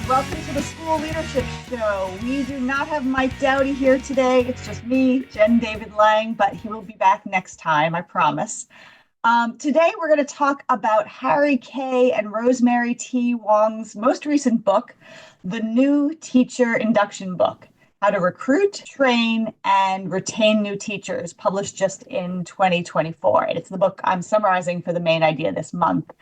Welcome to the School Leadership Show. We do not have Mike Dowdy here today. It's just me, Jen David Lang, but he will be back next time, I promise. Today, we're going to talk about Harry K. and Rosemary T. Wong's most recent book, The New Teacher Induction Book, How to Recruit, Train, and Retain New Teachers, published just in 2024. And it's the book I'm summarizing for the main idea this month.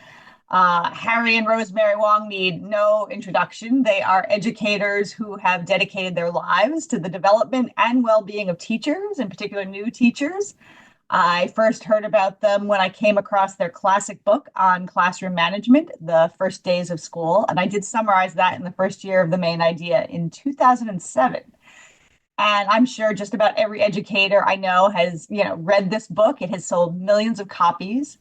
Harry and Rosemary Wong need no introduction. They are educators who have dedicated their lives to the development and well-being of teachers, in particular new teachers. I first heard about them when I came across their classic book on classroom management, The First Days of School, and I did summarize that in the first year of the main idea in 2007. And I'm sure just about every educator I know has, read this book. It has sold millions of copies.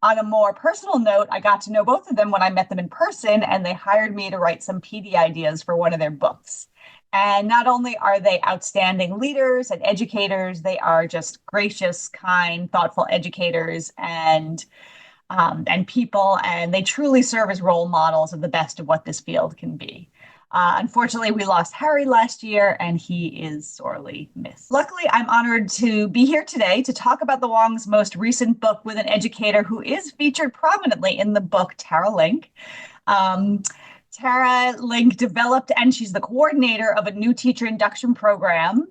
On a more personal note, I got to know both of them when I met them in person, and they hired me to write some PD ideas for one of their books. And not only are they outstanding leaders and educators, they are just gracious, kind, thoughtful educators and people, and they truly serve as role models of the best of what this field can be. Unfortunately, we lost Harry last year, and he is sorely missed. Luckily, I'm honored to be here today to talk about the Wong's most recent book with an educator who is featured prominently in the book, Tara Link. Tara Link developed, and she's the coordinator of a new teacher induction program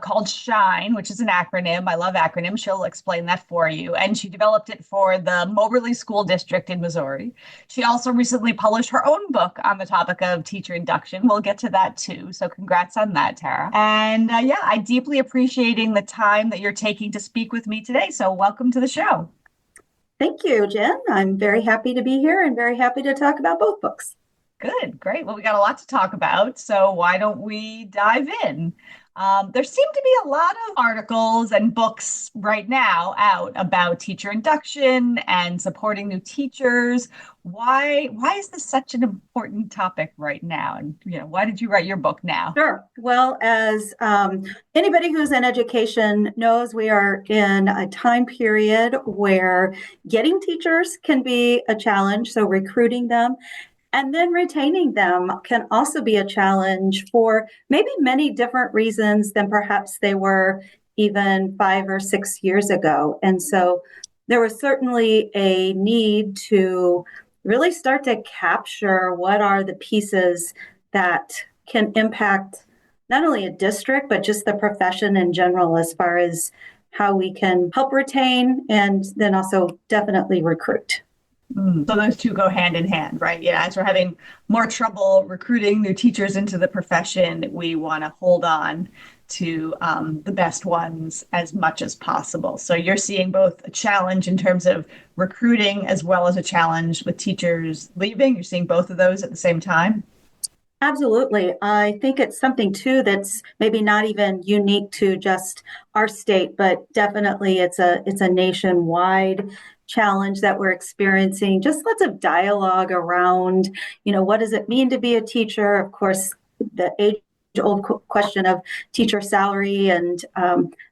called SHINE, which is an acronym. I love acronyms. She'll explain that for you. And she developed it for the Moberly School District in Missouri. She also recently published her own book on the topic of teacher induction. We'll get to that too. So congrats on that, Tara. And I deeply appreciating the time that you're taking to speak with me today. So welcome to the show. Thank you, Jen. I'm very happy to be here and very happy to talk about both books. Good, great. Well, we got a lot to talk about. So why don't we dive in? There seem to be a lot of articles and books right now out about teacher induction and supporting new teachers. Why is this such an important topic right now? And why did you write your book now? Sure. Well, as anybody who's in education knows, we are in a time period where getting teachers can be a challenge. So recruiting them. And then retaining them can also be a challenge for maybe many different reasons than perhaps they were even 5 or 6 years ago. And so there was certainly a need to really start to capture what are the pieces that can impact not only a district, but just the profession in general as far as how we can help retain and then also definitely recruit. So those two go hand in hand, right? Yeah, as we're having more trouble recruiting new teachers into the profession, we want to hold on to the best ones as much as possible. So you're seeing both a challenge in terms of recruiting as well as a challenge with teachers leaving. You're seeing both of those at the same time? Absolutely. I think it's something too that's maybe not even unique to just our state, but definitely it's a nationwide challenge that we're experiencing. Just lots of dialogue around, what does it mean to be a teacher? Of course, the age-old question of teacher salary and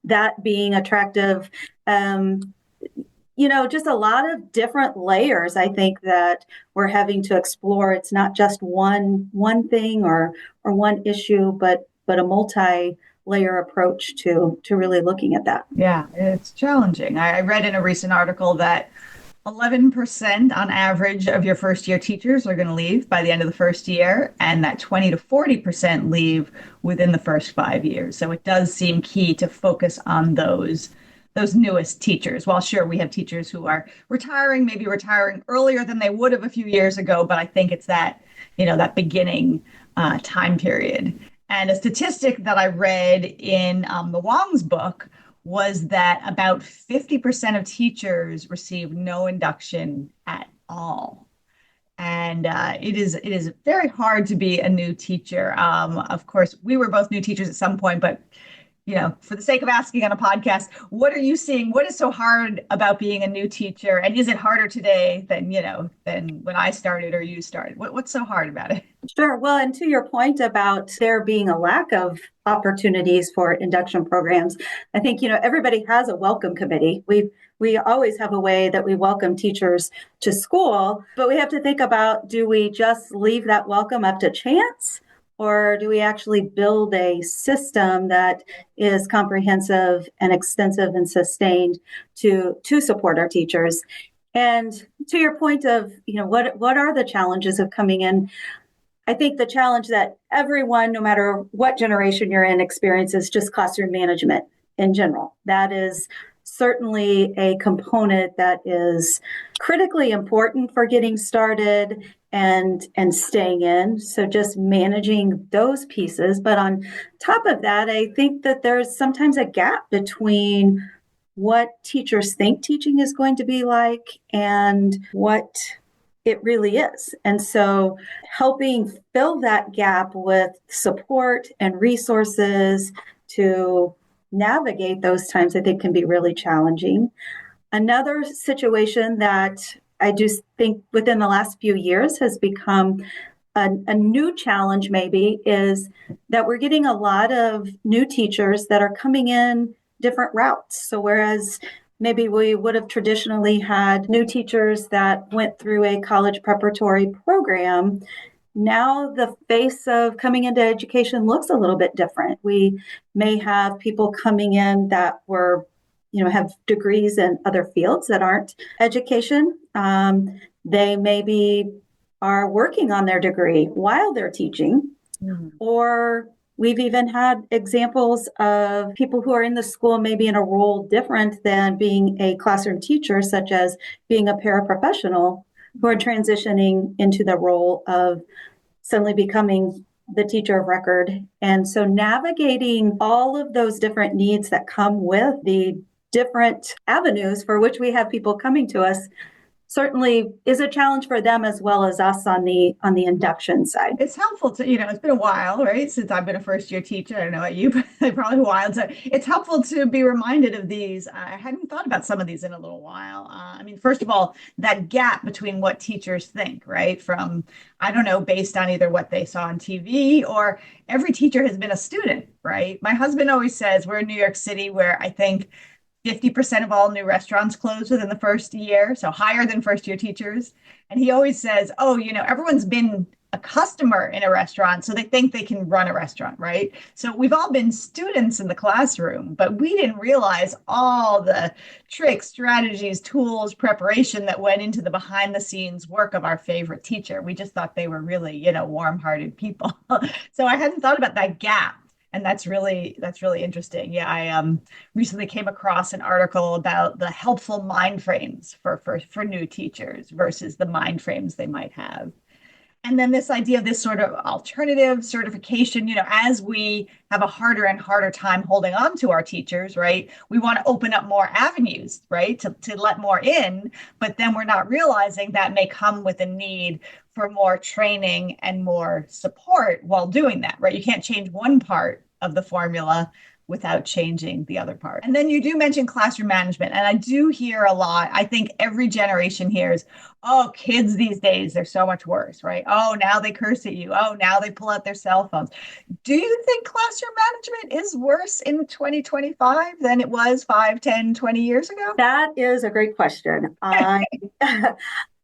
that being attractive. Just a lot of different layers, I think, that we're having to explore. It's not just one thing or one issue, but a multi-layer approach to really looking at that. Yeah, it's challenging. I read in a recent article that 11% on average of your first year teachers are going to leave by the end of the first year, and that 20 to 40% leave within the first 5 years. So it does seem key to focus on those newest teachers. While sure, we have teachers who are maybe retiring earlier than they would have a few years ago, but I think it's that beginning time period. And a statistic that I read in the Wong's book was that about 50% of teachers receive no induction at all. And it is very hard to be a new teacher. Of course, we were both new teachers at some point, but for the sake of asking on a podcast, what are you seeing? What is so hard about being a new teacher? And is it harder today than when I started or you started? What's so hard about it? Sure. Well, and to your point about there being a lack of opportunities for induction programs, I think, everybody has a welcome committee. we always have a way that we welcome teachers to school, but we have to think about, do we just leave that welcome up to chance? Or do we actually build a system that is comprehensive and extensive and sustained to support our teachers? And to your point of, what are the challenges of coming in? I think the challenge that everyone, no matter what generation you're in, experiences just classroom management in general. That is certainly a component that is critically important for getting started and staying in. So just managing those pieces. But on top of that, I think that there's sometimes a gap between what teachers think teaching is going to be like and what it really is. And so helping fill that gap with support and resources to navigate those times, I think, can be really challenging. Another situation that I do think within the last few years has become a new challenge, maybe, is that we're getting a lot of new teachers that are coming in different routes. So whereas maybe we would have traditionally had new teachers that went through a college preparatory program, now the face of coming into education looks a little bit different. We may have people coming in that were, have degrees in other fields that aren't education. They maybe are working on their degree while they're teaching, or we've even had examples of people who are in the school maybe in a role different than being a classroom teacher, such as being a paraprofessional, who are transitioning into the role of suddenly becoming the teacher of record. And so navigating all of those different needs that come with the different avenues for which we have people coming to us certainly is a challenge for them as well as us on the induction side. It's helpful to, it's been a while, right, since I've been a first year teacher. I don't know about you, but probably a while. So it's helpful to be reminded of these. I hadn't thought about some of these in a little while. I mean, first of all, that gap between what teachers think, right, from, I don't know, based on either what they saw on TV, or every teacher has been a student, right? My husband always says we're in New York City, where I think 50% of all new restaurants close within the first year, so higher than first year teachers. And he always says, oh, everyone's been a customer in a restaurant, so they think they can run a restaurant, right? So we've all been students in the classroom, but we didn't realize all the tricks, strategies, tools, preparation that went into the behind the scenes work of our favorite teacher. We just thought they were really, warm-hearted people. So I hadn't thought about that gap. And that's really interesting. Yeah, I recently came across an article about the helpful mind frames for new teachers versus the mind frames they might have. And then this idea of this sort of alternative certification, as we have a harder and harder time holding on to our teachers, right? We want to open up more avenues, right? To let more in, but then we're not realizing that may come with a need for more training and more support while doing that, right? You can't change one part of the formula without changing the other part. And then you do mention classroom management. And I do hear a lot. I think every generation hears, oh, kids these days, they're so much worse, right? Oh, now they curse at you. Oh, now they pull out their cell phones. Do you think classroom management is worse in 2025 than it was 5, 10, 20 years ago? That is a great question.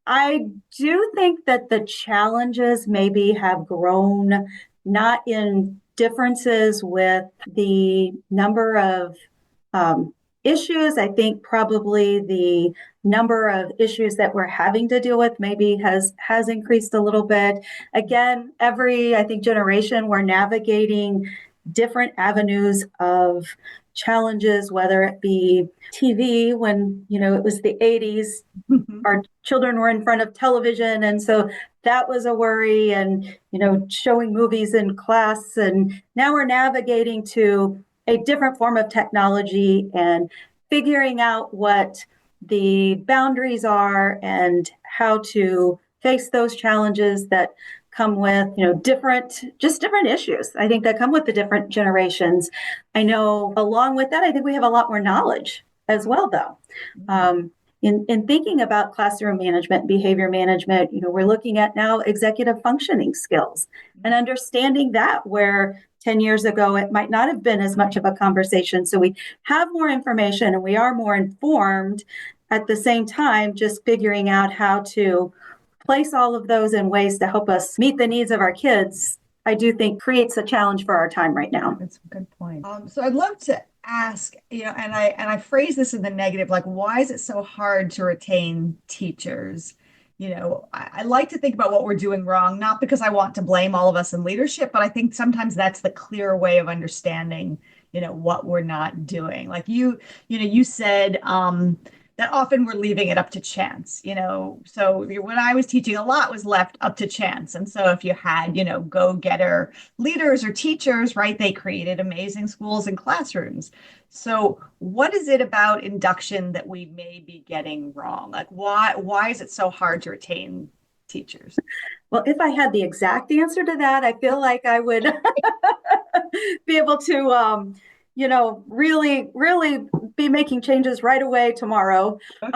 I do think that the challenges maybe have grown, not in differences with the number of issues. I think probably the number of issues that we're having to deal with maybe has increased a little bit. Again, every, I think, generation, we're navigating different avenues of challenges, whether it be TV when, it was the 80s, our children were in front of television. And so that was a worry, and, showing movies in class. And now we're navigating to a different form of technology and figuring out what the boundaries are and how to face those challenges that come with, different issues, I think, that come with the different generations. I know along with that, I think we have a lot more knowledge as well, though. In thinking about classroom management, behavior management, we're looking at now executive functioning skills and understanding that, where 10 years ago, it might not have been as much of a conversation. So we have more information and we are more informed. At the same time, just figuring out how to place all of those in ways to help us meet the needs of our kids, I do think creates a challenge for our time right now. That's a good point. So I'd love to ask, and I phrase this in the negative, like, why is it so hard to retain teachers? I like to think about what we're doing wrong, not because I want to blame all of us in leadership, but I think sometimes that's the clear way of understanding, what we're not doing. Like you said, that often we're leaving it up to chance, So when I was teaching, a lot was left up to chance. And so if you had, go-getter leaders or teachers, right, they created amazing schools and classrooms. So what is it about induction that we may be getting wrong? Like why is it so hard to retain teachers? Well, if I had the exact answer to that, I feel like I would be able to really, really be making changes right away tomorrow. Okay.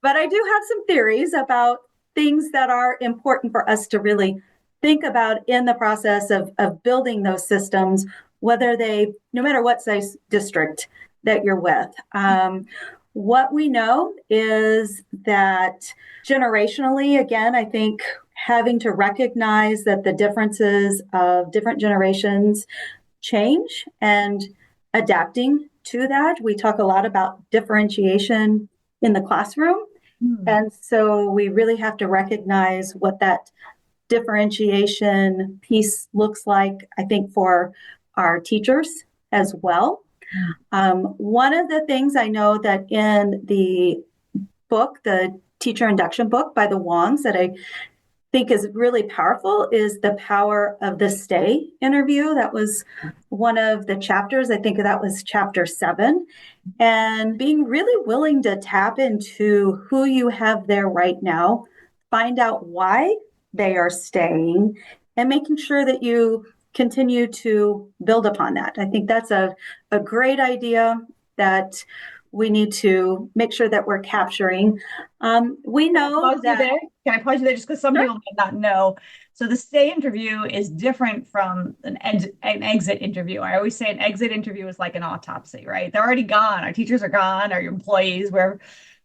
But I do have some theories about things that are important for us to really think about in the process of building those systems, no matter what size district that you're with. What we know is that generationally, again, I think having to recognize that the differences of different generations change and adapting to that. We talk a lot about differentiation in the classroom. And so we really have to recognize what that differentiation piece looks like, I think, for our teachers as well. One of the things I know that in the book, the teacher induction book by the Wongs, that I think is really powerful is the power of the stay interview. That was one of the chapters. I think that was chapter 7. And being really willing to tap into who you have there right now, find out why they are staying, and making sure that you continue to build upon that. I think that's a great idea that we need to make sure that we're capturing. We know that. Can I pause you there just because some Sure. people might not know? So the stay interview is different from an exit interview. I always say an exit interview is like an autopsy, right? They're already gone. Our teachers are gone, our employees, wherever.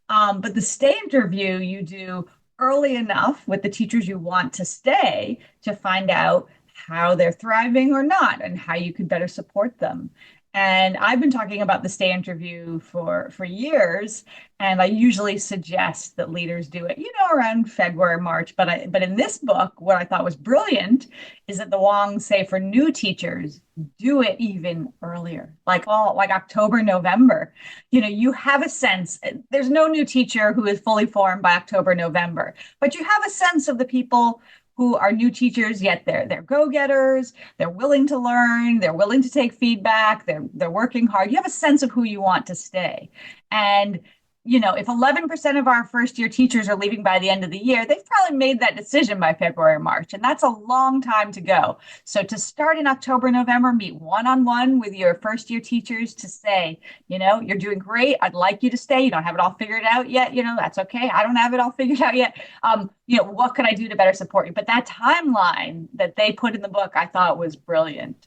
But the stay interview you do early enough with the teachers you want to stay to find out how they're thriving or not and how you could better support them. And I've been talking about the stay interview for years, and I usually suggest that leaders do it, around February, March. But in this book, what I thought was brilliant is that the Wongs say for new teachers, do it even earlier, like October, November. You have a sense. There's no new teacher who is fully formed by October, November, but you have a sense of the people who are new teachers, yet they're go-getters, they're willing to learn, they're willing to take feedback, they're working hard. You have a sense of who you want to stay. And if 11% of our first year teachers are leaving by the end of the year, they've probably made that decision by February or March. And that's a long time to go. So to start in October, November, meet one-on-one with your first year teachers to say, you're doing great. I'd like you to stay. You don't have it all figured out yet. That's okay. I don't have it all figured out yet. What can I do to better support you? But that timeline that they put in the book, I thought was brilliant.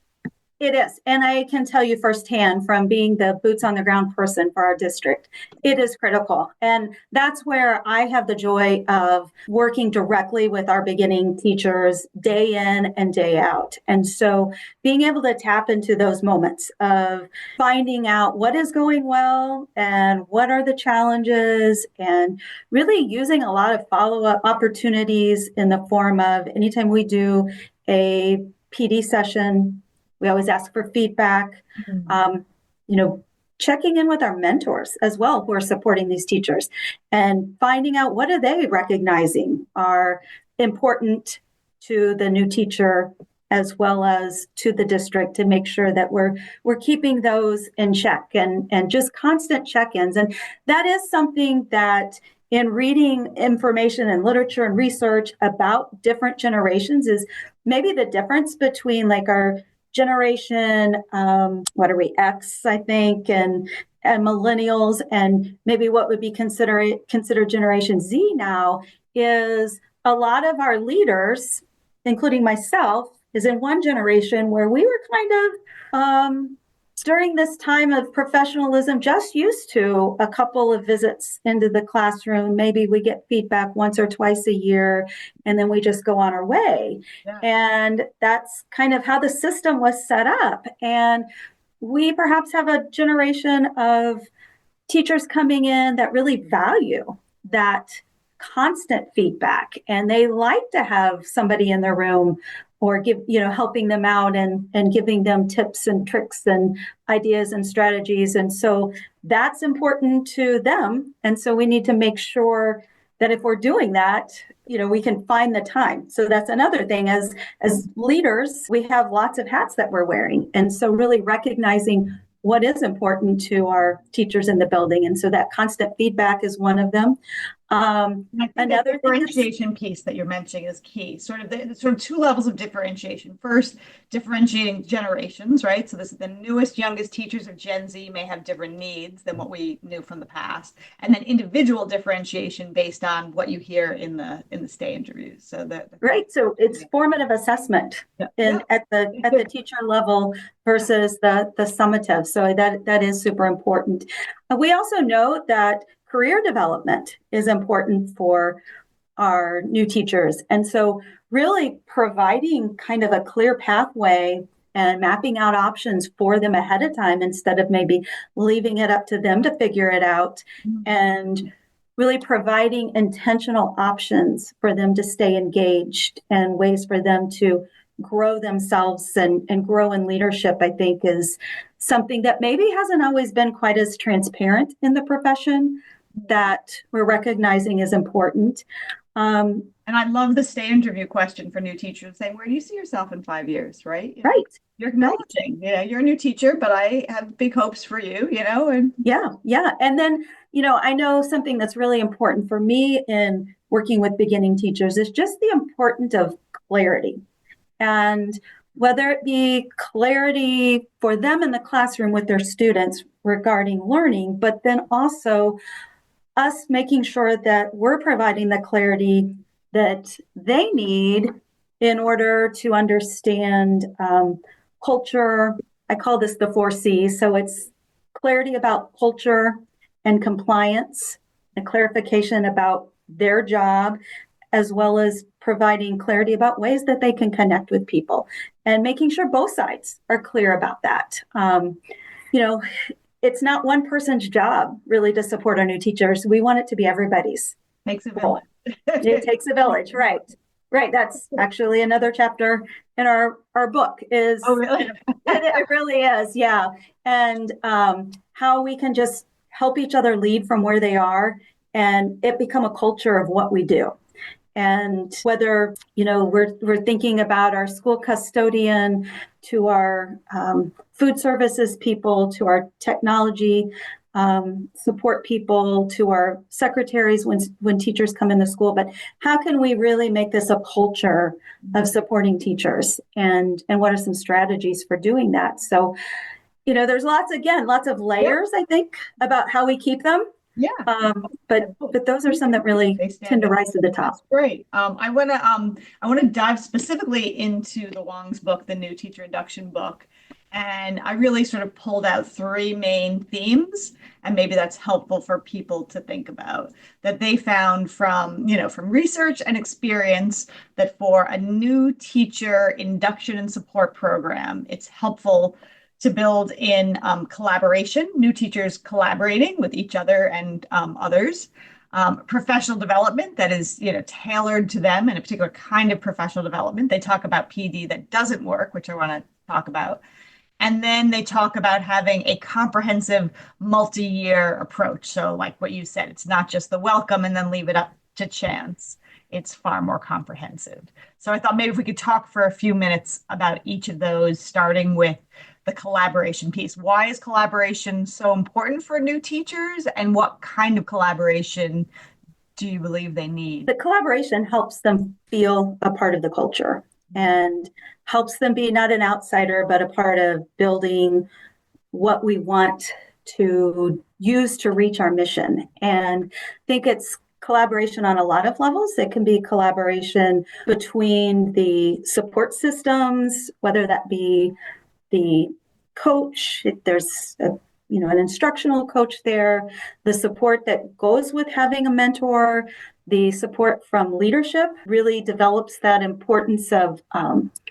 It is. And I can tell you firsthand from being the boots on the ground person for our district, it is critical. And that's where I have the joy of working directly with our beginning teachers day in and day out. And so being able to tap into those moments of finding out what is going well and what are the challenges, and really using a lot of follow-up opportunities in the form of anytime we do a PD session, we always ask for feedback, checking in with our mentors as well who are supporting these teachers and finding out what are they recognizing are important to the new teacher as well as to the district, to make sure that we're keeping those in check and just constant check-ins. And that is something that in reading information and literature and research about different generations is maybe the difference between like our generation, what are we, X, I think, and millennials, and maybe what would be considered Generation Z now, is a lot of our leaders, including myself, is in one generation where we were kind of during this time of professionalism, just used to a couple of visits into the classroom. Maybe we get feedback once or twice a year, and then we just go on our way. Yeah. And that's kind of how the system was set up. And we perhaps have a generation of teachers coming in that really value that constant feedback, and they like to have somebody in their room or helping them out and giving them tips and tricks and ideas and strategies. And so that's important to them. And so we need to make sure that if we're doing that, we can find the time. So that's another thing. As leaders, we have lots of hats that we're wearing. And so really recognizing what is important to our teachers in the building. And so that constant feedback is one of them. I think another the differentiation piece that you're mentioning is key. Sort of two levels of differentiation. First, differentiating generations, right? So this is the newest, youngest teachers of Gen Z may have different needs than what we knew from the past, and then individual differentiation based on what you hear in the stay interviews. So right. So it's formative assessment at the teacher level versus the summative. So that is super important. We also know that career development is important for our new teachers. And so really providing kind of a clear pathway and mapping out options for them ahead of time instead of maybe leaving it up to them to figure it out, and really providing intentional options for them to stay engaged and ways for them to grow themselves and grow in leadership, I think is something that maybe hasn't always been quite as transparent in the profession, that we're recognizing is important. And I love the stay interview question for new teachers, saying, where do you see yourself in 5 years, right? Right. You're acknowledging, you're a new teacher, but I have big hopes for you, and Yeah. And then, I know something that's really important for me in working with beginning teachers is just the importance of clarity. And whether it be clarity for them in the classroom with their students regarding learning, but then also us making sure that we're providing the clarity that they need in order to understand culture. I call this the 4C's. So it's clarity about culture and compliance, and clarification about their job, as well as providing clarity about ways that they can connect with people and making sure both sides are clear about that. It's not one person's job really to support our new teachers. We want it to be everybody's. Takes a village. It takes a village, right? Right. That's actually another chapter in our book is. Oh, really? It really is. Yeah. And how we can just help each other lead from where they are and it become a culture of what we do. And whether, we're thinking about our school custodian to our food services people, to our technology support people, to our secretaries when teachers come into school, but how can we really make this a culture of supporting teachers, and what are some strategies for doing that? So, there's lots of layers, I think, about how we keep them. Yeah. But those are some that really tend to rise to the top. That's great. I want to dive specifically into the Wongs book, the new teacher induction book. And I really sort of pulled out 3 main themes, and maybe that's helpful for people to think about, that they found from research and experience, that for a new teacher induction and support program, it's helpful to build in collaboration, new teachers collaborating with each other and others, professional development that is tailored to them, and a particular kind of professional development. They talk about PD that doesn't work, which I want to talk about. And then they talk about having a comprehensive multi-year approach. So like what you said, it's not just the welcome and then leave it up to chance. It's far more comprehensive. So I thought maybe if we could talk for a few minutes about each of those, starting with the collaboration piece. Why is collaboration so important for new teachers, and what kind of collaboration do you believe they need? The collaboration helps them feel a part of the culture and helps them be not an outsider, but a part of building what we want to use to reach our mission. And I think it's collaboration on a lot of levels. It can be collaboration between the support systems, whether that be the coach, if there's an instructional coach there, the support that goes with having a mentor, the support from leadership really develops that importance of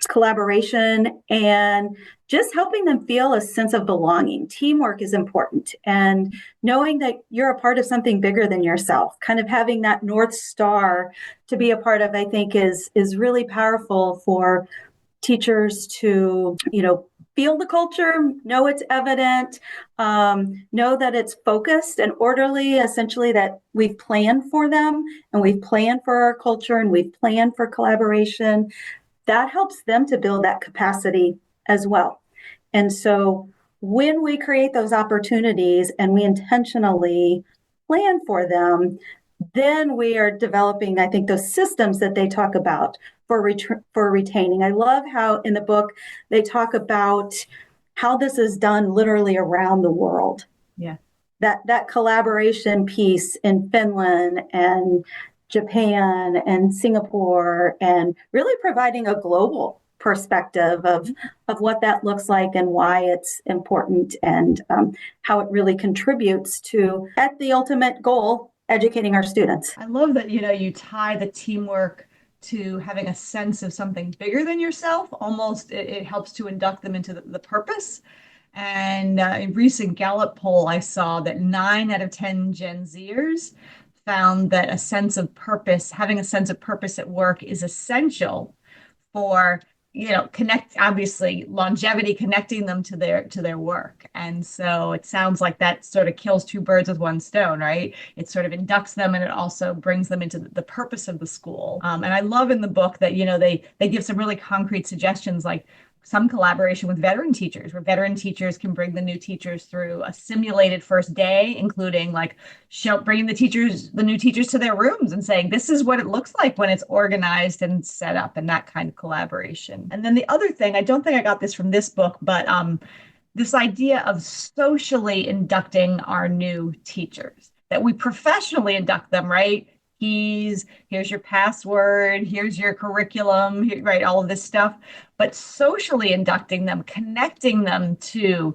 collaboration and just helping them feel a sense of belonging. Teamwork is important, and knowing that you're a part of something bigger than yourself, kind of having that North Star to be a part of, I think is really powerful for teachers to, feel the culture, know it's evident, know that it's focused and orderly, essentially that we've planned for them and we've planned for our culture and we've planned for collaboration. That helps them to build that capacity as well. And so when we create those opportunities and we intentionally plan for them, then we are developing, I think, those systems that they talk about for retaining. I love how in the book they talk about how this is done literally around the world. Yeah. That collaboration piece in Finland and Japan and Singapore, and really providing a global perspective of what that looks like and why it's important, and how it really contributes to, at the ultimate goal, educating our students. I love that, you tie the teamwork to having a sense of something bigger than yourself. Almost it helps to induct them into the purpose. And a recent Gallup poll I saw that 9 out of 10 Gen Zers found that having a sense of purpose at work is essential for obviously longevity, connecting them to their work. And so it sounds like that sort of kills two birds with one stone, right? It sort of inducts them and it also brings them into the purpose of the school. And I love in the book that they give some really concrete suggestions, like some collaboration with veteran teachers, where veteran teachers can bring the new teachers through a simulated first day, including like bringing the new teachers to their rooms and saying, this is what it looks like when it's organized and set up, and that kind of collaboration. And then the other thing, I don't think I got this from this book, but this idea of socially inducting our new teachers, that we professionally induct them, right? Here's your password, here's your curriculum, right? All of this stuff, but socially inducting them, connecting them to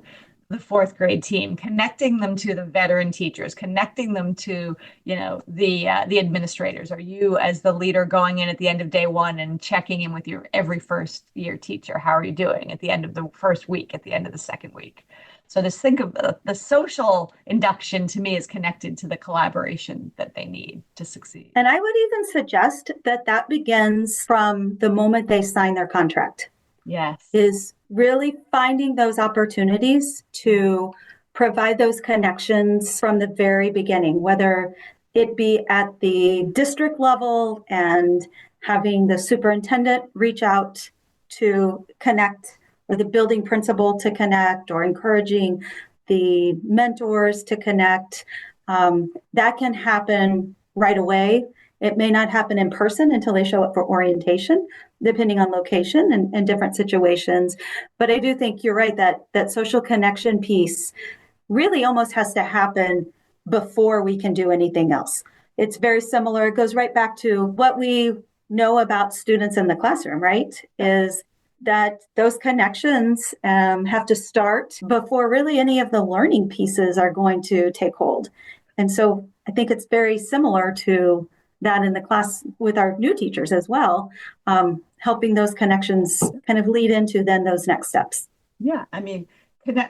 the fourth grade team, connecting them to the veteran teachers, connecting them to, the administrators. Are you, as the leader, going in at the end of day one and checking in with your every first year teacher? How are you doing at the end of the first week, at the end of the second week? So just think of the social induction, to me, is connected to the collaboration that they need to succeed. And I would even suggest that begins from the moment they sign their contract. Yes. Is really finding those opportunities to provide those connections from the very beginning, whether it be at the district level and having the superintendent reach out to connect, or the building principal to connect, or encouraging the mentors to connect. That can happen right away. It may not happen in person until they show up for orientation, depending on location and different situations. But I do think you're right that social connection piece really almost has to happen before we can do anything else. It's very similar. It goes right back to what we know about students in the classroom, right? Is that those connections have to start before really any of the learning pieces are going to take hold. And so I think it's very similar to that in the class with our new teachers as well, helping those connections kind of lead into then those next steps. Yeah, I mean,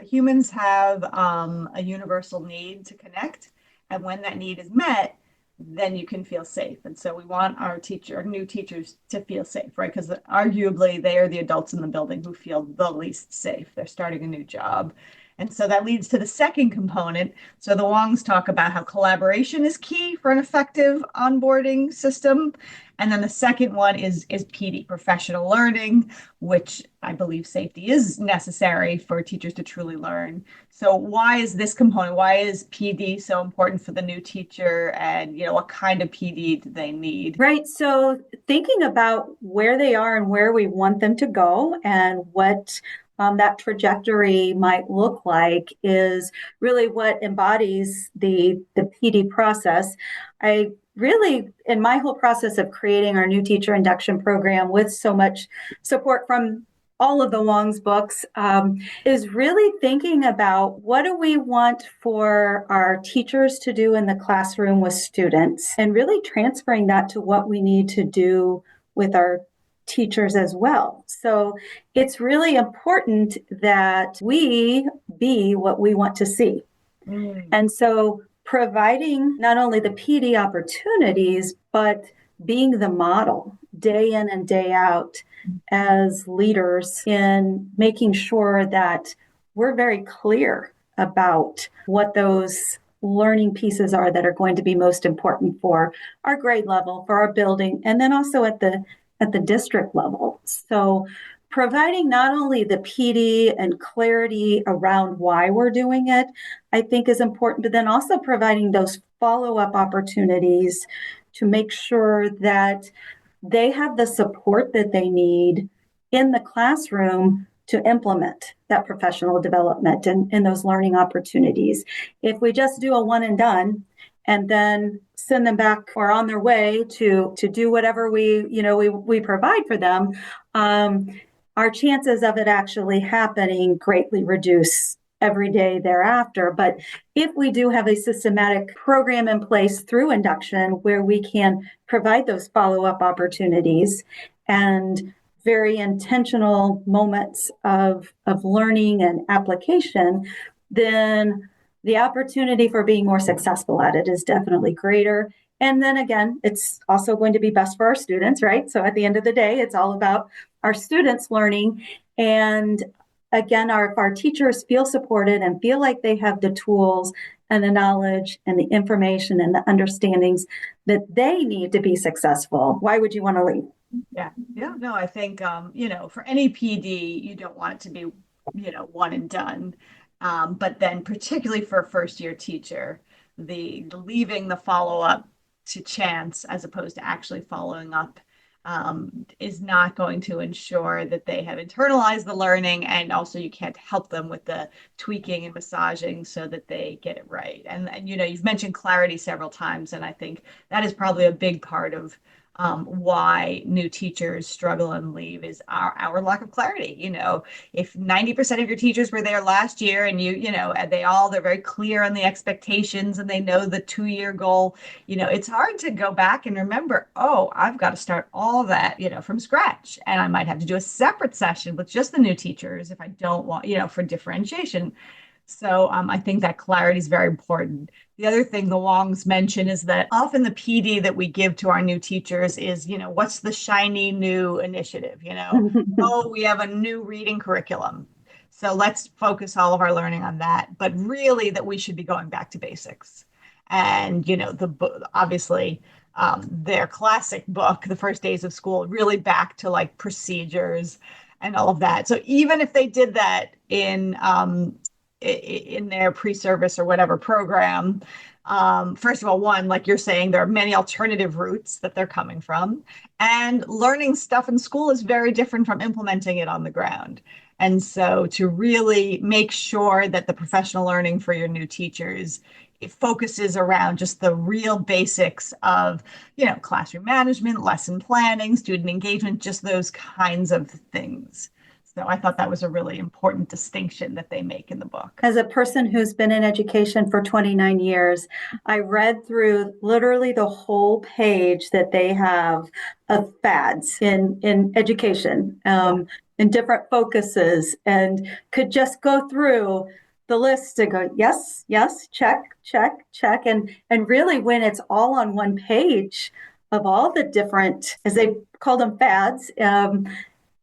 humans have a universal need to connect, and when that need is met, then you can feel safe. And so we want our new teachers to feel safe, right? Because arguably they are the adults in the building who feel the least safe. They're starting a new job. And so that leads to the second component. So the Wongs talk about how collaboration is key for an effective onboarding system. And then the second one is PD, professional learning, which I believe safety is necessary for teachers to truly learn. So why is this component, why is PD so important for the new teacher, and what kind of PD do they need? Right. So thinking about where they are and where we want them to go and what that trajectory might look like is really what embodies the PD process. I really, in my whole process of creating our new teacher induction program with so much support from all of the Wongs books, is really thinking about what do we want for our teachers to do in the classroom with students and really transferring that to what we need to do with our teachers as well. So it's really important that we be what we want to see. Mm. And so providing not only the PD opportunities, but being the model day in and day out as leaders in making sure that we're very clear about what those learning pieces are that are going to be most important for our grade level, for our building, and then also at the district level. So providing not only the PD and clarity around why we're doing it, I think is important, but then also providing those follow-up opportunities to make sure that they have the support that they need in the classroom to implement that professional development and those learning opportunities. If we just do a one and done and then send them back or on their way to do whatever we provide for them, our chances of it actually happening greatly reduce every day thereafter. But if we do have a systematic program in place through induction where we can provide those follow-up opportunities and very intentional moments of learning and application, then the opportunity for being more successful at it is definitely greater. And then again, it's also going to be best for our students, right? So at the end of the day, it's all about our students learning. And again, if our teachers feel supported and feel like they have the tools and the knowledge and the information and the understandings that they need to be successful, why would you want to leave? Yeah, yeah, no, I think for any PD, you don't want it to be, one and done. But then particularly for a first year teacher, the leaving the follow-up to chance as opposed to actually following up is not going to ensure that they have internalized the learning, and also you can't help them with the tweaking and massaging so that they get it right. And you've mentioned clarity several times, and I think that is probably a big part of why new teachers struggle and leave is our lack of clarity. If 90% of your teachers were there last year and they're very clear on the expectations and they know the 2-year goal, it's hard to go back and remember, oh, I've got to start all that, from scratch. And I might have to do a separate session with just the new teachers if I don't want, for differentiation. So I think that clarity is very important. The other thing the Wongs mention is that often the PD that we give to our new teachers is, what's the shiny new initiative? Oh, we have a new reading curriculum. So let's focus all of our learning on that. But really that we should be going back to basics. And, obviously their classic book, The First Days of School, really back to like procedures and all of that. So even if they did that in their pre-service or whatever program. First of all, one, like you're saying, there are many alternative routes that they're coming from. And learning stuff in school is very different from implementing it on the ground. And so to really make sure that the professional learning for your new teachers, it focuses around just the real basics of, classroom management, lesson planning, student engagement, just those kinds of things. So I thought that was a really important distinction that they make in the book. As a person who's been in education for 29 years, I read through literally the whole page that they have of fads in education, in different focuses, and could just go through the list to go, yes, yes, check, check, check. And really when it's all on one page of all the different, as they call them, fads,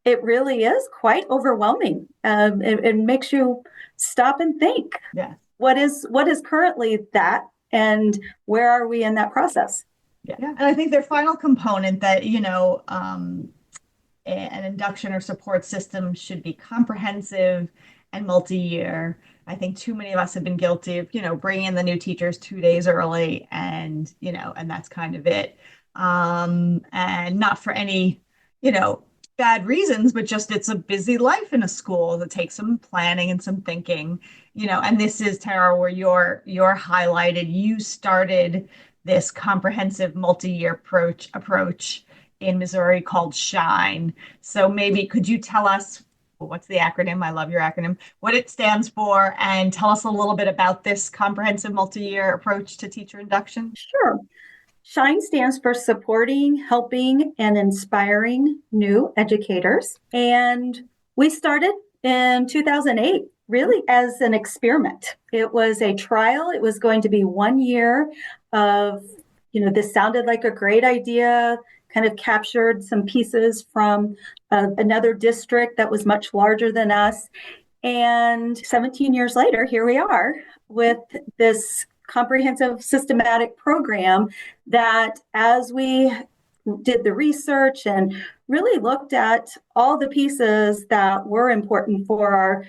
it really is quite overwhelming. It makes you stop and think. Yeah. What is currently that, and where are we in that process? Yeah. And I think their final component that, an induction or support system should be comprehensive and multi-year. I think too many of us have been guilty of, bringing in the new teachers 2 days early and that's kind of it. And not for any, bad reasons, but just it's a busy life in a school that takes some planning and some thinking, and this is, Tara, where you're highlighted. You started this comprehensive multi-year approach in Missouri called SHINE. So maybe could you tell us what's the acronym? I love your acronym. What it stands for, and tell us a little bit about this comprehensive multi-year approach to teacher induction. Sure. SHINE stands for Supporting, Helping, and Inspiring New Educators. And we started in 2008, really as an experiment. It was a trial. It was going to be 1 year of, this sounded like a great idea, kind of captured some pieces from another district that was much larger than us. And 17 years later, here we are with this comprehensive systematic program that, as we did the research and really looked at all the pieces that were important for our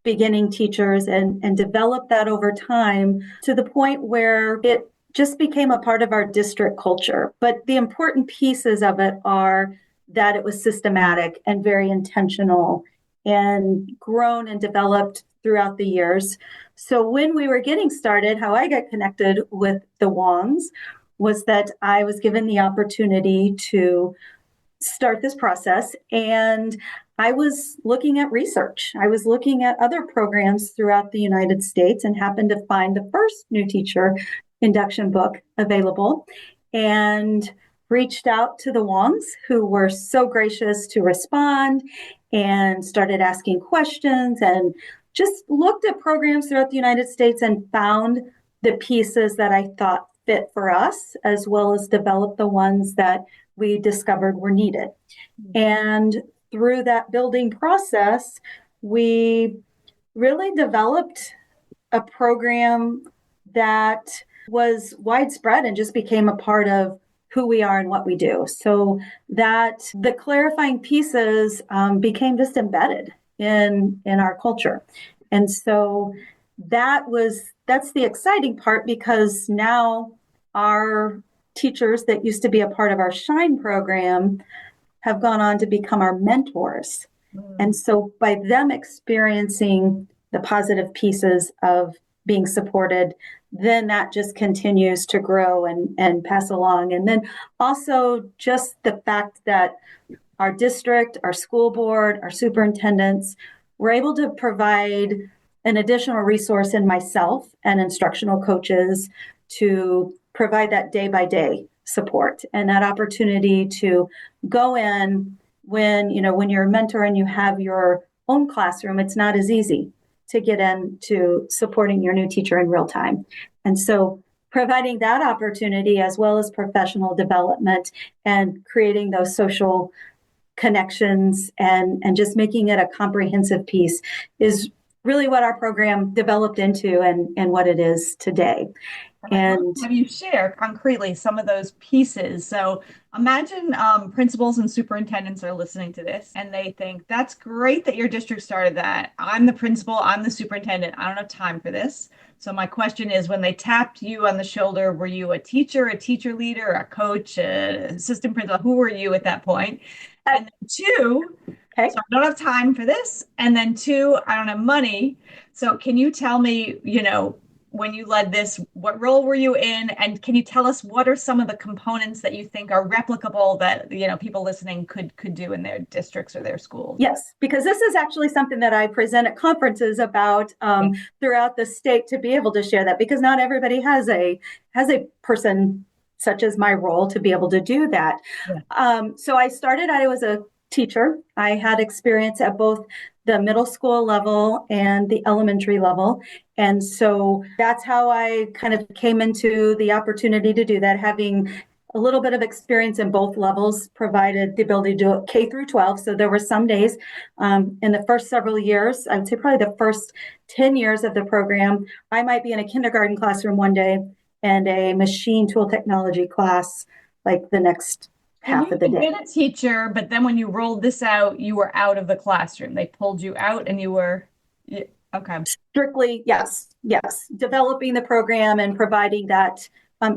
beginning teachers and developed that over time to the point where it just became a part of our district culture. But the important pieces of it are that it was systematic and very intentional and grown and developed throughout the years. So when we were getting started, how I got connected with the Wongs was that I was given the opportunity to start this process, and I was looking at research. I was looking at other programs throughout the United States and happened to find the first new teacher induction book available and reached out to the Wongs, who were so gracious to respond and started asking questions and just looked at programs throughout the United States and found the pieces that I thought fit for us, as well as developed the ones that we discovered were needed. And through that building process, we really developed a program that was widespread and just became a part of who we are and what we do. So that the clarifying pieces became just embedded in our culture. And so that's the exciting part, because now our teachers that used to be a part of our SHINE program have gone on to become our mentors. And so by them experiencing the positive pieces of being supported, then that just continues to grow and pass along. And then also just the fact that our district, our school board, our superintendents were able to provide an additional resource in myself and instructional coaches to provide that day by day support and that opportunity to go in when you're a mentor and you have your own classroom. It's not as easy to get into supporting your new teacher in real time. And so providing that opportunity, as well as professional development and creating those social connections and just making it a comprehensive piece, is really what our program developed into and what it is today. And have you share concretely some of those pieces? So imagine principals and superintendents are listening to this and they think, that's great that your district started that. I'm the principal, I'm the superintendent. I don't have time for this. So my question is, when they tapped you on the shoulder, were you a teacher leader, a coach, an assistant principal? Who were you at that point? And then two, okay, so I don't have time for this. And then two, I don't have money. So can you tell me, when you led this, what role were you in? And can you tell us what are some of the components that you think are replicable that, people listening could do in their districts or their schools? Yes, because this is actually something that I present at conferences about throughout the state, to be able to share that, because not everybody has a person such as my role to be able to do that. Yeah. So I was a teacher. I had experience at both the middle school level and the elementary level. And so that's how I kind of came into the opportunity to do that. Having a little bit of experience in both levels provided the ability to do it K through 12. So there were some days in the first several years, I would say probably the first 10 years of the program, I might be in a kindergarten classroom one day and a machine tool technology class like the next half of the day. You've been a teacher, but then when you rolled this out, you were out of the classroom. They pulled you out and you were, okay. Strictly, yes. Developing the program and providing that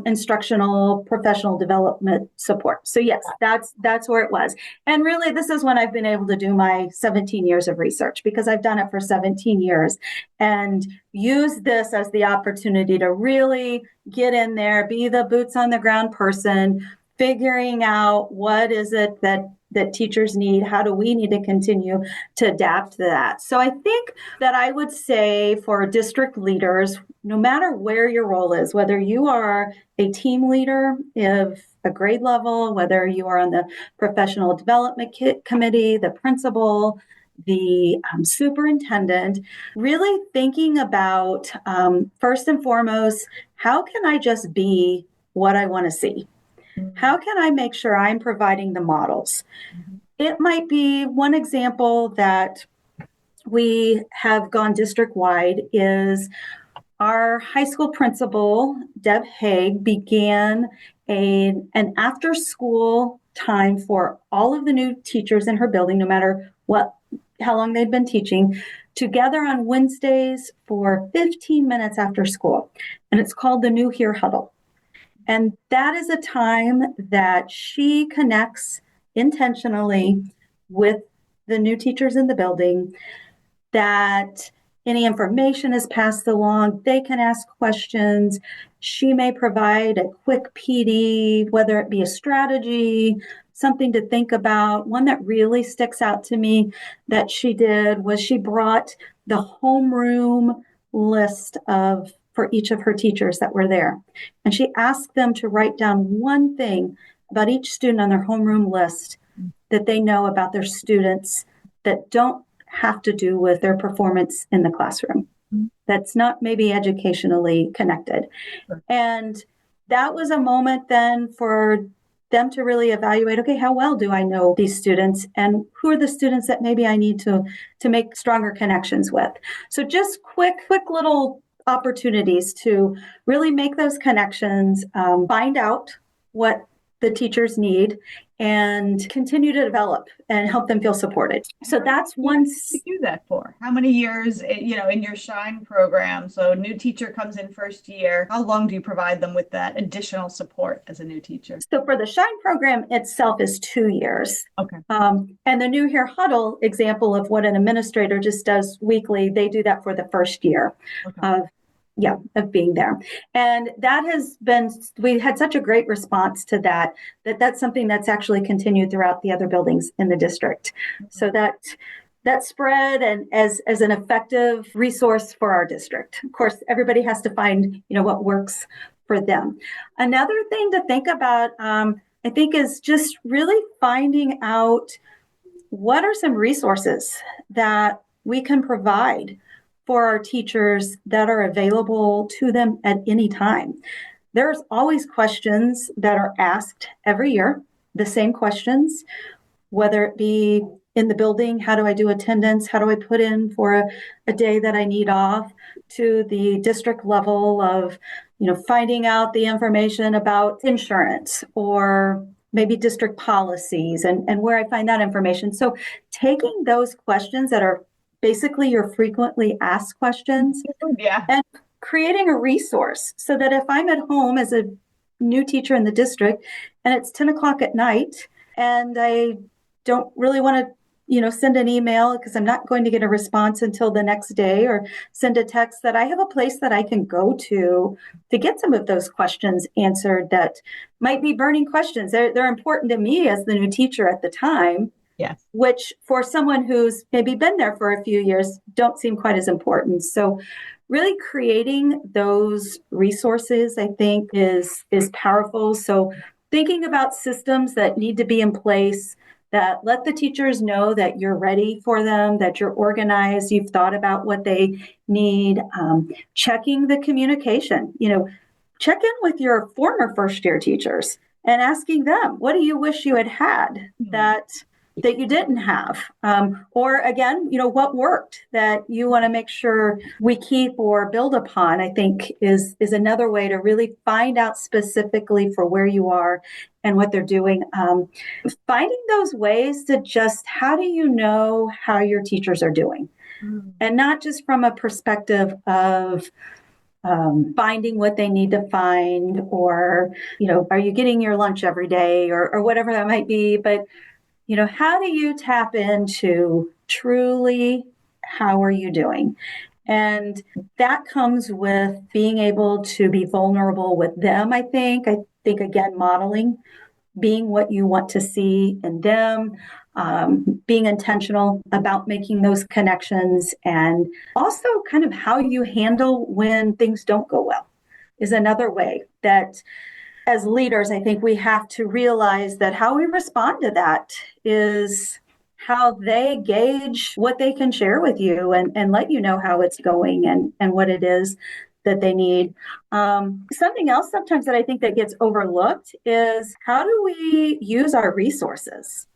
instructional professional development support. So yes, that's where it was. And really, this is when I've been able to do my 17 years of research, because I've done it for 17 years and use this as the opportunity to really get in there, be the boots on the ground person, figuring out what is it that teachers need, how do we need to continue to adapt to that. So I think that I would say for district leaders, no matter where your role is, whether you are a team leader of a grade level, whether you are on the professional development committee, the principal, the superintendent, really thinking about first and foremost, how can I just be what I want to see? How can I make sure I'm providing the models? It might be one example that we have gone district wide is our high school principal, Deb Haig, began an after school time for all of the new teachers in her building, no matter how long they'd been teaching, together on Wednesdays for 15 minutes after school. And it's called the New Here Huddle. And that is a time that she connects intentionally with the new teachers in the building, that any information is passed along, they can ask questions. She may provide a quick PD, whether it be a strategy, something to think about. One that really sticks out to me that she did was she brought the homeroom list for each of her teachers that were there. And she asked them to write down one thing about each student on their homeroom list that they know about their students that don't have to do with their performance in the classroom. That's not maybe educationally connected. And that was a moment then for them to really evaluate, okay, how well do I know these students and who are the students that maybe I need to make stronger connections with? So just quick little opportunities to really make those connections, find out what the teachers need, and continue to develop and help them feel supported. So that's one. To do that for how many years, in your Shine program? So new teacher comes in first year. How long do you provide them with that additional support as a new teacher? So for the Shine program itself is 2 years. Okay. And the New Here Huddle example of what an administrator just does weekly, they do that for the first year. Okay. Of being there. And that has been, we had such a great response to that's something that's actually continued throughout the other buildings in the district. Mm-hmm. So that spread and as an effective resource for our district. Of course, everybody has to find, what works for them. Another thing to think about, I think, is just really finding out what are some resources that we can provide for our teachers that are available to them at any time. There's always questions that are asked every year, the same questions, whether it be in the building, how do I do attendance? How do I put in for a day that I need off? To the district level of, finding out the information about insurance or maybe district policies and where I find that information. So taking those questions that are basically your frequently asked questions, and creating a resource so that if I'm at home as a new teacher in the district and it's 10 o'clock at night and I don't really want to, send an email because I'm not going to get a response until the next day, or send a text, that I have a place that I can go to get some of those questions answered that might be burning questions. They're important to me as the new teacher at the time. Yes. Which for someone who's maybe been there for a few years don't seem quite as important. So really creating those resources, I think, is powerful. So thinking about systems that need to be in place that let the teachers know that you're ready for them, that you're organized, you've thought about what they need, checking the communication, check in with your former first year teachers and asking them, what do you wish you had that you didn't have? Or again, what worked that you want to make sure we keep or build upon, I think is another way to really find out specifically for where you are and what they're doing. Finding those ways to just, how do you know how your teachers are doing? And not just from a perspective of, finding what they need to find, or, are you getting your lunch every day, or whatever that might be. But, how do you tap into truly how are you doing? And that comes with being able to be vulnerable with them, I think. I think, again, modeling, being what you want to see in them, being intentional about making those connections, and also kind of how you handle when things don't go well is another way that, as leaders, I think we have to realize that how we respond to that is how they gauge what they can share with you, and let you know how it's going, and what it is that they need. Something else sometimes that I think that gets overlooked is, how do we use our resources?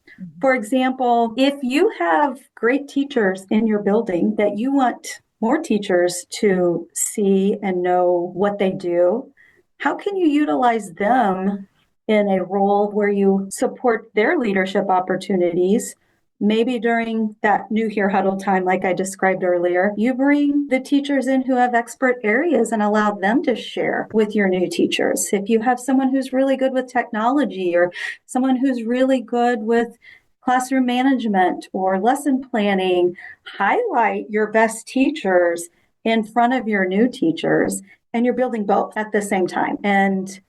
For example, if you have great teachers in your building that you want more teachers to see and know what they do, how can you utilize them in a role where you support their leadership opportunities? Maybe during that new here huddle time, like I described earlier, you bring the teachers in who have expert areas and allow them to share with your new teachers. If you have someone who's really good with technology, or someone who's really good with classroom management or lesson planning, highlight your best teachers in front of your new teachers, and you're building both at the same time. And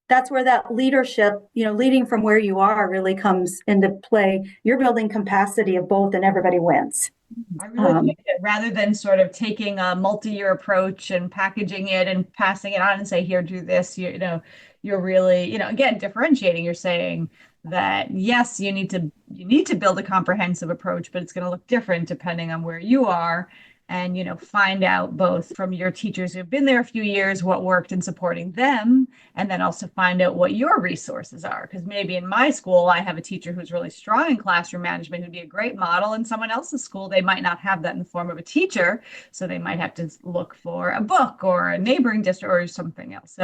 that's where that leadership, leading from where you are, really comes into play. You're building capacity of both, and everybody wins. I really like it. Rather than sort of taking a multi-year approach and packaging it and passing it on and say, here, do this, you're really, again, differentiating. You're saying that, yes, you need to build a comprehensive approach, but it's going to look different depending on where you are. And, find out both from your teachers who've been there a few years what worked in supporting them, and then also find out what your resources are. Because maybe in my school, I have a teacher who's really strong in classroom management who'd be a great model. In someone else's school, they might not have that in the form of a teacher. So they might have to look for a book or a neighboring district or something else.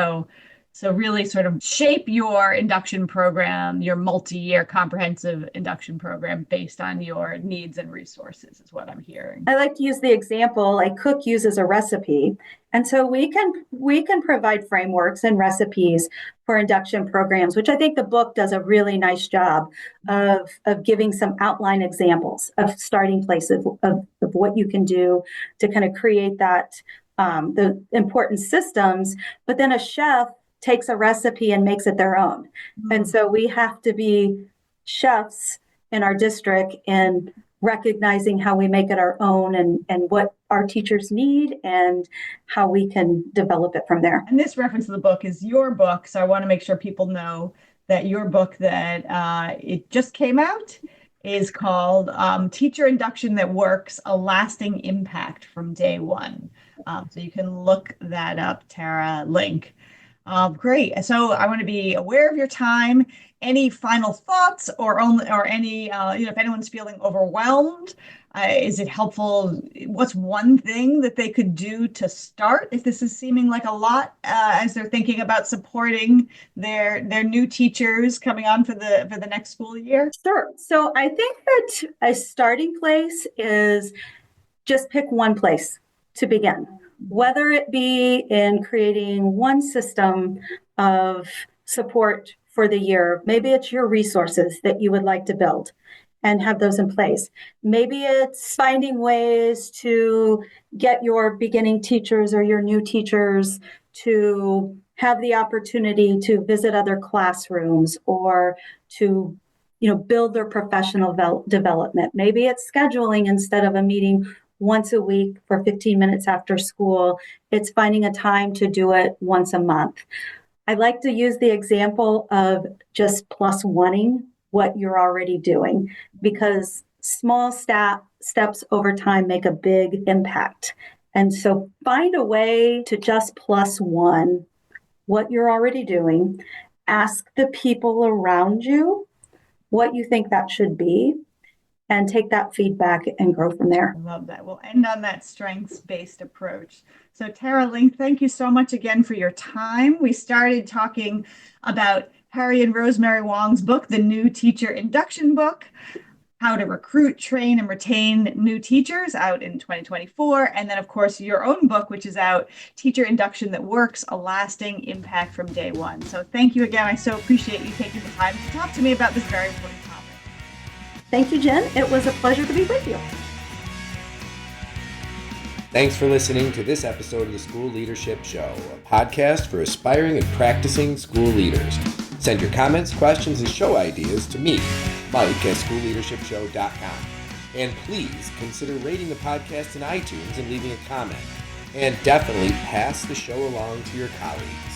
So really sort of shape your induction program, your multi-year comprehensive induction program, based on your needs and resources, is what I'm hearing. I like to use the example, like cook uses a recipe. And so we can provide frameworks and recipes for induction programs, which I think the book does a really nice job of giving some outline examples of starting places of what you can do to kind of create that, the important systems. But then a chef takes a recipe and makes it their own. Mm-hmm. And so we have to be chefs in our district in recognizing how we make it our own, and what our teachers need, and how we can develop it from there. And this reference to the book is your book. So I want to make sure people know that your book, that it just came out, is called Teacher Induction That Works, A Lasting Impact from Day One. So you can look that up, Tara. Link. Great. So I want to be aware of your time. Any final thoughts, or any, if anyone's feeling overwhelmed, is it helpful? What's one thing that they could do to start, if this is seeming like a lot, as they're thinking about supporting their new teachers coming on for the next school year? Sure. So I think that a starting place is just pick one place to begin, whether it be in creating one system of support for the year. Maybe it's your resources that you would like to build and have those in place. Maybe it's finding ways to get your beginning teachers or your new teachers to have the opportunity to visit other classrooms, or to build their professional development. Maybe it's scheduling, instead of a meeting once a week for 15 minutes after school, it's finding a time to do it once a month. I like to use the example of just plus oneing what you're already doing, because small steps over time make a big impact. And so find a way to just plus one what you're already doing. Ask the people around you what you think that should be, and take that feedback and grow from there. I love that. We'll end on that strengths-based approach. So Tara Link, thank you so much again for your time. We started talking about Harry and Rosemary Wong's book, the New Teacher Induction Book. how to recruit, train, and retain new teachers out in 2024. And then, of course, your own book, which is out, Teacher Induction That Works, A Lasting Impact from Day One. So thank you again. I so appreciate you taking the time to talk to me about this very important topic. Thank you, Jen. It was a pleasure to be with you. Thanks for listening to this episode of the School Leadership Show, a podcast for aspiring and practicing school leaders. Send your comments, questions, and show ideas to me, Mike, at schoolleadershipshow.com. And please consider rating the podcast in iTunes and leaving a comment. And definitely pass the show along to your colleagues.